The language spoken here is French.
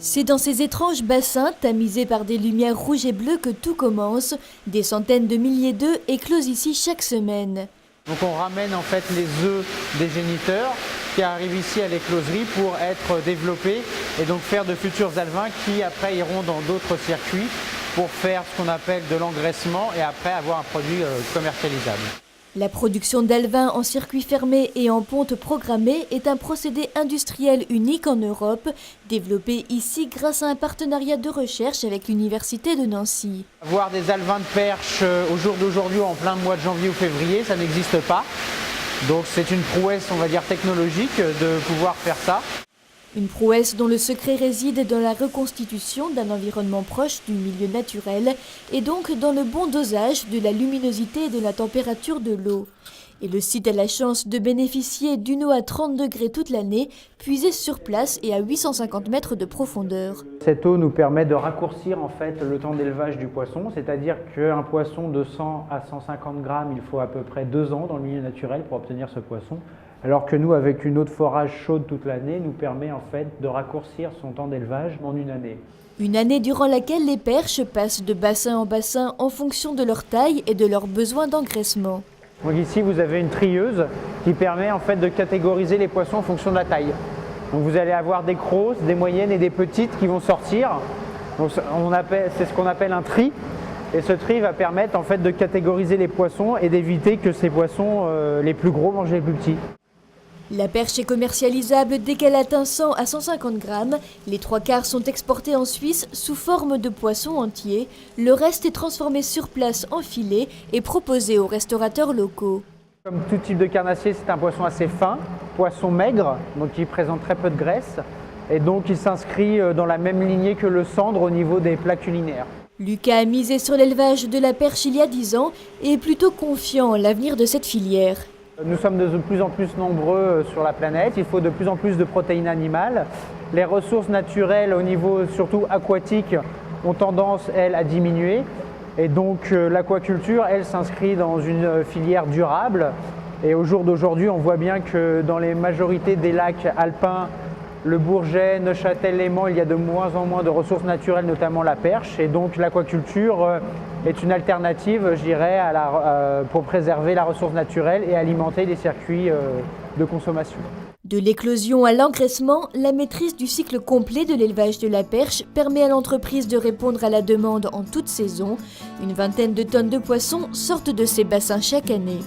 C'est dans ces étranges bassins, tamisés par des lumières rouges et bleues que tout commence. Des centaines de milliers d'œufs éclosent ici chaque semaine. Donc on ramène en fait les œufs des géniteurs qui arrivent ici à l'écloserie pour être développés et donc faire de futurs alevins qui après iront dans d'autres circuits pour faire ce qu'on appelle de l'engraissement et après avoir un produit commercialisable. La production d'alevins en circuit fermé et en ponte programmée est un procédé industriel unique en Europe, développé ici grâce à un partenariat de recherche avec l'Université de Nancy. Avoir des alevins de perche au jour d'aujourd'hui en plein mois de janvier ou février, ça n'existe pas. Donc c'est une prouesse, on va dire, technologique de pouvoir faire ça. Une prouesse dont le secret réside dans la reconstitution d'un environnement proche du milieu naturel et donc dans le bon dosage de la luminosité et de la température de l'eau. Et le site a la chance de bénéficier d'une eau à 30 degrés toute l'année, puisée sur place et à 850 mètres de profondeur. Cette eau nous permet de raccourcir en fait le temps d'élevage du poisson, c'est-à-dire qu'un poisson de 100 à 150 grammes, il faut à peu près 2 ans dans le milieu naturel pour obtenir ce poisson. Alors que nous, avec une eau de forage chaude toute l'année, nous permet en fait de raccourcir son temps d'élevage en une année. Une année durant laquelle les perches passent de bassin en bassin en fonction de leur taille et de leurs besoins d'engraissement. Donc ici, vous avez une trieuse qui permet en fait de catégoriser les poissons en fonction de la taille. Donc vous allez avoir des grosses, des moyennes et des petites qui vont sortir. C'est ce qu'on appelle un tri. Et ce tri va permettre en fait de catégoriser les poissons et d'éviter que ces poissons les plus gros mangent les plus petits. La perche est commercialisable dès qu'elle atteint 100 à 150 grammes. Les 3/4 sont exportés en Suisse sous forme de poissons entiers. Le reste est transformé sur place en filet et proposé aux restaurateurs locaux. Comme tout type de carnassier, c'est un poisson assez fin, poisson maigre, donc qui présente très peu de graisse. Et donc il s'inscrit dans la même lignée que le sandre au niveau des plats culinaires. Lucas a misé sur l'élevage de la perche il y a 10 ans et est plutôt confiant en l'avenir de cette filière. Nous sommes de plus en plus nombreux sur la planète, il faut de plus en plus de protéines animales. Les ressources naturelles au niveau surtout aquatique ont tendance, elles, à diminuer. Et donc l'aquaculture, elle, s'inscrit dans une filière durable. Et au jour d'aujourd'hui, on voit bien que dans les majorités des lacs alpins, le Bourget, Neuchâtel, Léman, il y a de moins en moins de ressources naturelles, notamment la perche. Et donc l'aquaculture est une alternative, je dirais, pour préserver la ressource naturelle et alimenter les circuits de consommation. De l'éclosion à l'engraissement, la maîtrise du cycle complet de l'élevage de la perche permet à l'entreprise de répondre à la demande en toute saison. Une vingtaine de tonnes de poissons sortent de ces bassins chaque année.